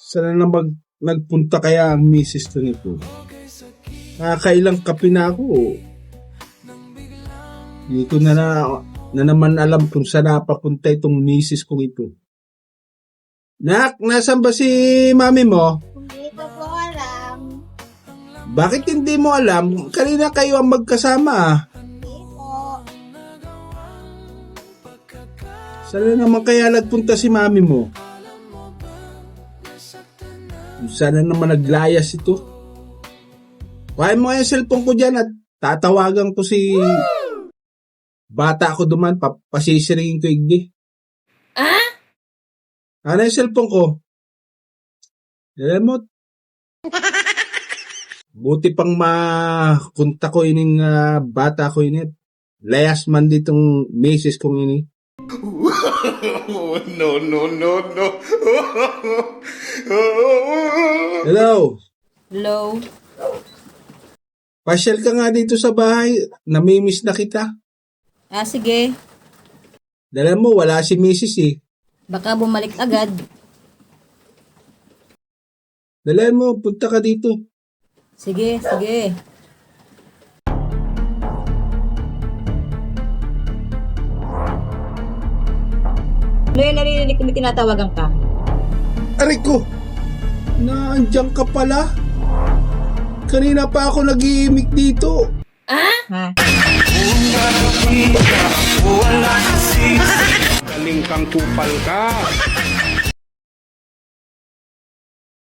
Sana na nagpunta kaya ang misis to nito. Nakakailang kape na ako. Hindi ko na naman alam kung saan napapunta itong misis kong ito. Nak, nasan ba si mami mo? Hindi ko po alam. Bakit hindi mo alam? Kanina kayo ang magkasama. Hindi po. Sana naman kaya nagpunta si mami mo? Sana naman naglayas ito. Kuhain mo nga yung cellphone ko dyan at tatawagan ko si bata ko duman. Pasisiringin ko igdi. Ano yung cellphone ko? Alam mo, buti pang makunta ko ining bata ko ini. Layas man ditong misis kong ini. No, no, no, no. Hello? Hello? Pasyal ka nga dito sa bahay. Namimiss na kita. Sige. Dala mo, wala si misis eh. Baka bumalik agad. Dala mo, punta ka dito. Sige. Ano yung naririnig ko may tinatawagan ka? Aray ko! Naandyan ka pala? Kanina pa ako nag-iimik dito. Ha? Galing kang kupal ka.